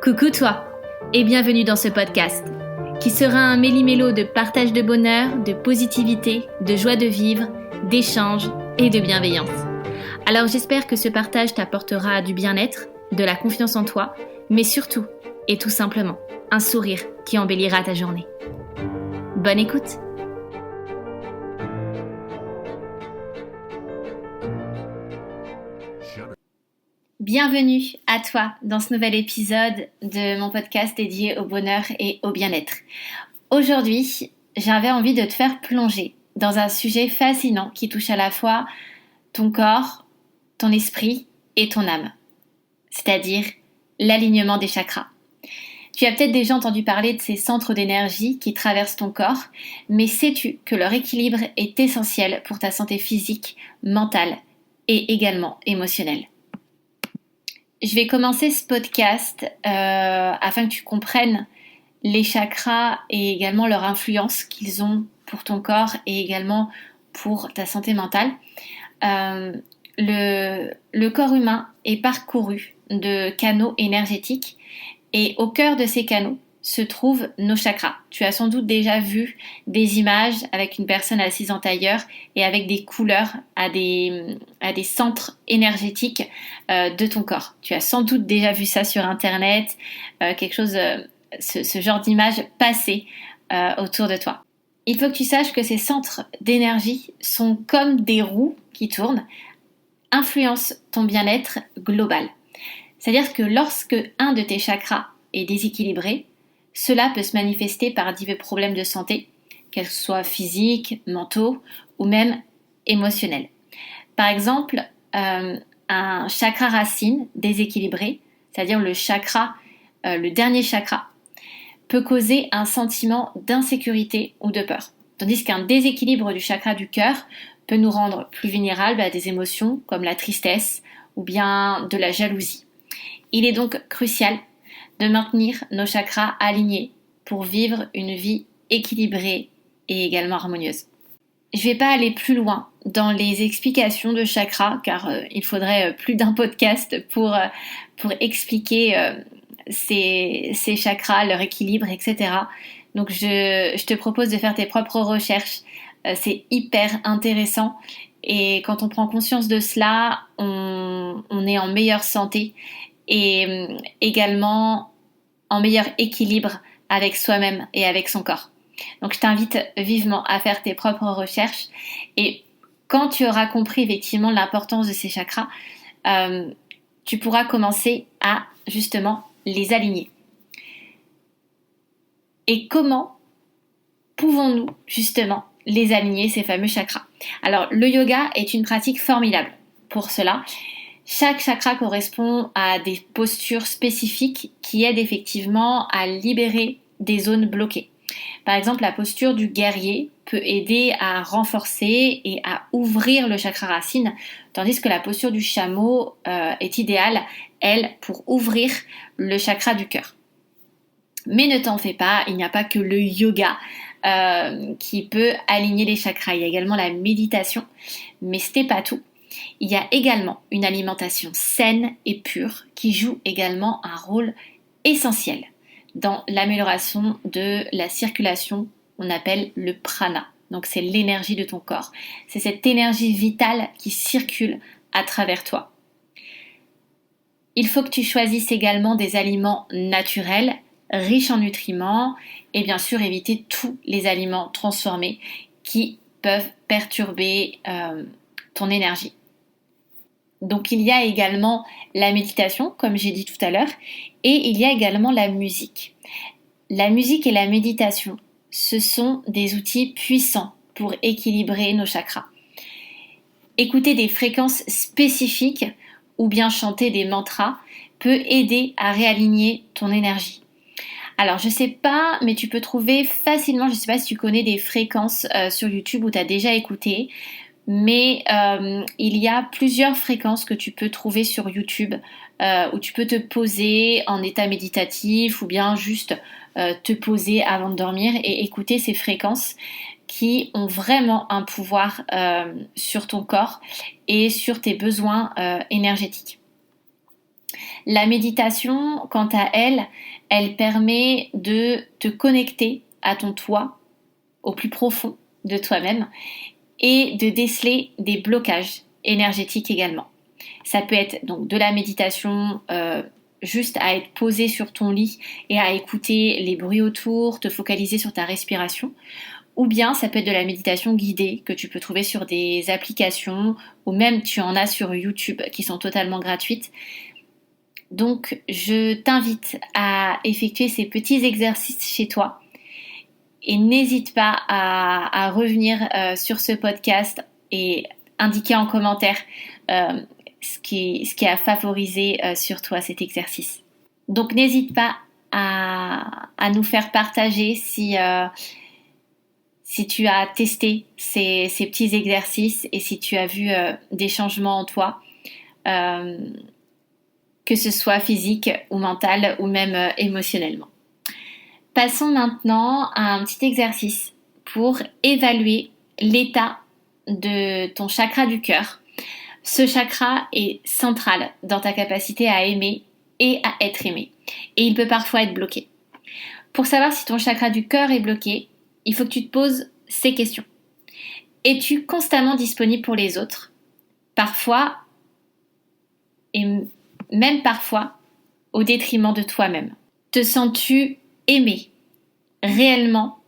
Coucou toi et bienvenue dans ce podcast qui sera un méli-mélo de partage de bonheur, de positivité, de joie de vivre, d'échange et de bienveillance. Alors j'espère que ce partage t'apportera du bien-être, de la confiance en toi, mais surtout et tout simplement un sourire qui embellira ta journée. Bonne écoute! Bienvenue à toi dans ce nouvel épisode de mon podcast dédié au bonheur et au bien-être. Aujourd'hui, j'avais envie de te faire plonger dans un sujet fascinant qui touche à la fois ton corps, ton esprit et ton âme, c'est-à-dire l'alignement des chakras. Tu as peut-être déjà entendu parler de ces centres d'énergie qui traversent ton corps, mais sais-tu que leur équilibre est essentiel pour ta santé physique, mentale et également émotionnelle? Je vais commencer ce podcast afin que tu comprennes les chakras et également leur influence qu'ils ont pour ton corps et également pour ta santé mentale. Le corps humain est parcouru de canaux énergétiques et au cœur de ces canaux se trouvent nos chakras. Tu as sans doute déjà vu des images avec une personne assise en tailleur et avec des couleurs à des centres énergétiques de ton corps. Tu as sans doute déjà vu ça sur internet, ce genre d'image passer autour de toi. Il faut que tu saches que ces centres d'énergie sont comme des roues qui tournent, influencent ton bien-être global. C'est-à-dire que lorsque un de tes chakras est déséquilibré, cela peut se manifester par divers problèmes de santé, qu'elles soient physiques, mentaux ou même émotionnels. Par exemple, un chakra racine déséquilibré, c'est-à-dire le dernier chakra, peut causer un sentiment d'insécurité ou de peur. Tandis qu'un déséquilibre du chakra du cœur peut nous rendre plus vulnérables à des émotions comme la tristesse ou bien de la jalousie. Il est donc crucial de maintenir nos chakras alignés pour vivre une vie équilibrée et également harmonieuse. Je ne vais pas aller plus loin dans les explications de chakras car il faudrait plus d'un podcast pour expliquer ces chakras, leur équilibre, etc. Donc je te propose de faire tes propres recherches. C'est hyper intéressant et quand on prend conscience de cela, on est en meilleure santé et également en meilleur équilibre avec soi-même et avec son corps. Donc je t'invite vivement à faire tes propres recherches et quand tu auras compris effectivement l'importance de ces chakras, tu pourras commencer à justement les aligner. Et comment pouvons-nous justement les aligner, ces fameux chakras? Alors le yoga est une pratique formidable pour cela. Chaque chakra correspond à des postures spécifiques qui aident effectivement à libérer des zones bloquées. Par exemple, la posture du guerrier peut aider à renforcer et à ouvrir le chakra racine, tandis que la posture du chameau est idéale, elle, pour ouvrir le chakra du cœur. Mais ne t'en fais pas, il n'y a pas que le yoga qui peut aligner les chakras. Il y a également la méditation, mais ce n'est pas tout. Il y a également une alimentation saine et pure qui joue également un rôle essentiel dans l'amélioration de la circulation, on appelle le prana. Donc c'est l'énergie de ton corps. C'est cette énergie vitale qui circule à travers toi. Il faut que tu choisisses également des aliments naturels, riches en nutriments et bien sûr éviter tous les aliments transformés qui peuvent perturber ton énergie. Donc il y a également la méditation, comme j'ai dit tout à l'heure, et il y a également la musique. La musique et la méditation, ce sont des outils puissants pour équilibrer nos chakras. Écouter des fréquences spécifiques ou bien chanter des mantras peut aider à réaligner ton énergie. Alors je sais pas, mais tu peux trouver facilement, je sais pas si tu connais des fréquences sur YouTube où tu as déjà écouté, mais il y a plusieurs fréquences que tu peux trouver sur YouTube où tu peux te poser en état méditatif ou bien juste te poser avant de dormir et écouter ces fréquences qui ont vraiment un pouvoir sur ton corps et sur tes besoins énergétiques. La méditation, quant à elle, elle permet de te connecter à ton toi, au plus profond de toi-même, et de déceler des blocages énergétiques également. Ça peut être donc de la méditation juste à être posé sur ton lit et à écouter les bruits autour, te focaliser sur ta respiration. Ou bien ça peut être de la méditation guidée que tu peux trouver sur des applications ou même tu en as sur YouTube qui sont totalement gratuites. Donc je t'invite à effectuer ces petits exercices chez toi et n'hésite pas à revenir sur ce podcast et indiquer en commentaire ce qui a favorisé sur toi cet exercice. Donc n'hésite pas à nous faire partager si tu as testé ces petits exercices et si tu as vu des changements en toi, que ce soit physique ou mental ou même émotionnellement. Passons maintenant à un petit exercice pour évaluer l'état de ton chakra du cœur. Ce chakra est central dans ta capacité à aimer et à être aimé. Et il peut parfois être bloqué. Pour savoir si ton chakra du cœur est bloqué, il faut que tu te poses ces questions. Es-tu constamment disponible pour les autres? Parfois, et même parfois, au détriment de toi-même. Te sens-tu aimé, réellement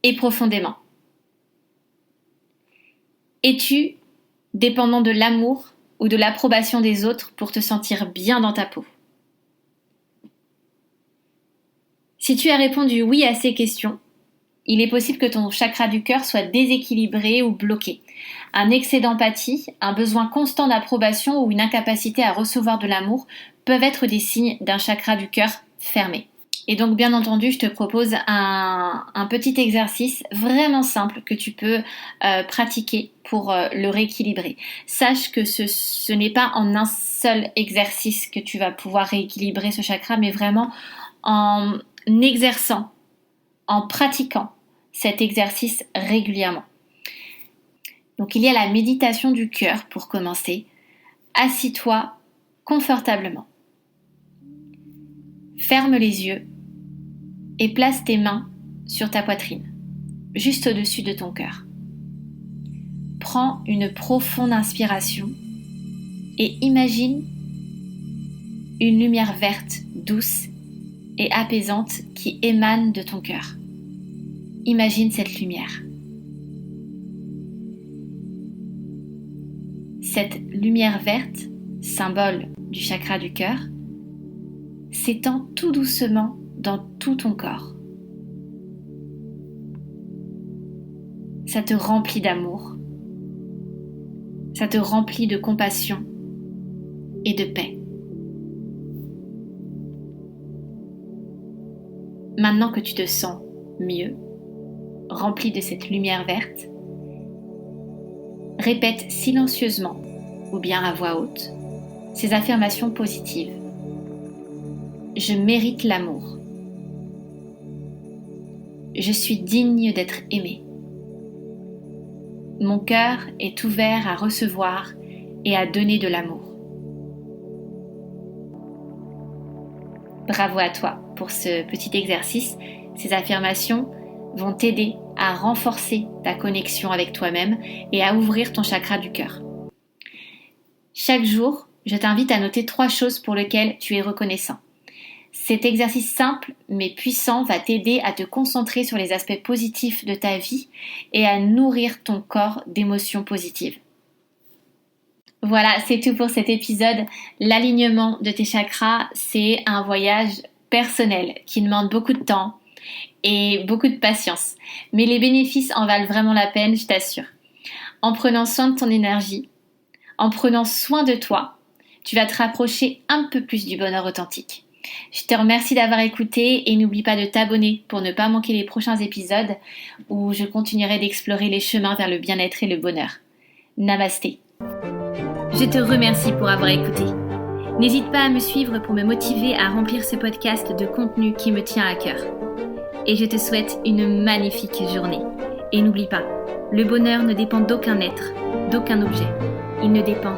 et profondément? Es-tu dépendant de l'amour ou de l'approbation des autres pour te sentir bien dans ta peau? Si tu as répondu oui à ces questions, il est possible que ton chakra du cœur soit déséquilibré ou bloqué. Un excès d'empathie, un besoin constant d'approbation ou une incapacité à recevoir de l'amour peuvent être des signes d'un chakra du cœur fermé. Et donc bien entendu, je te propose un petit exercice vraiment simple que tu peux pratiquer pour le rééquilibrer. Sache que ce n'est pas en un seul exercice que tu vas pouvoir rééquilibrer ce chakra, mais vraiment en exerçant, en pratiquant cet exercice régulièrement. Donc il y a la méditation du cœur pour commencer. Assis-toi confortablement. Ferme les yeux et place tes mains sur ta poitrine, juste au-dessus de ton cœur. Prends une profonde inspiration et imagine une lumière verte, douce et apaisante qui émane de ton cœur. Imagine cette lumière. Cette lumière verte, symbole du chakra du cœur, s'étend tout doucement dans tout ton corps. Ça te remplit d'amour, ça te remplit de compassion et de paix. Maintenant que tu te sens mieux, rempli de cette lumière verte, répète silencieusement ou bien à voix haute ces affirmations positives. Je mérite l'amour. Je suis digne d'être aimé. Mon cœur est ouvert à recevoir et à donner de l'amour. Bravo à toi pour ce petit exercice. Ces affirmations vont t'aider à renforcer ta connexion avec toi-même et à ouvrir ton chakra du cœur. Chaque jour, je t'invite à noter 3 choses pour lesquelles tu es reconnaissant. Cet exercice simple mais puissant va t'aider à te concentrer sur les aspects positifs de ta vie et à nourrir ton corps d'émotions positives. Voilà, c'est tout pour cet épisode. L'alignement de tes chakras, c'est un voyage personnel qui demande beaucoup de temps et beaucoup de patience. Mais les bénéfices en valent vraiment la peine, je t'assure. En prenant soin de ton énergie, en prenant soin de toi, tu vas te rapprocher un peu plus du bonheur authentique. Je te remercie d'avoir écouté et n'oublie pas de t'abonner pour ne pas manquer les prochains épisodes où je continuerai d'explorer les chemins vers le bien-être et le bonheur. Namasté. Je te remercie pour avoir écouté. N'hésite pas à me suivre pour me motiver à remplir ce podcast de contenu qui me tient à cœur. Et je te souhaite une magnifique journée. Et n'oublie pas, le bonheur ne dépend d'aucun être, d'aucun objet. Il ne dépend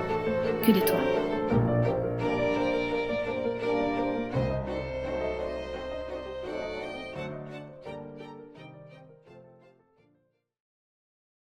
que de toi.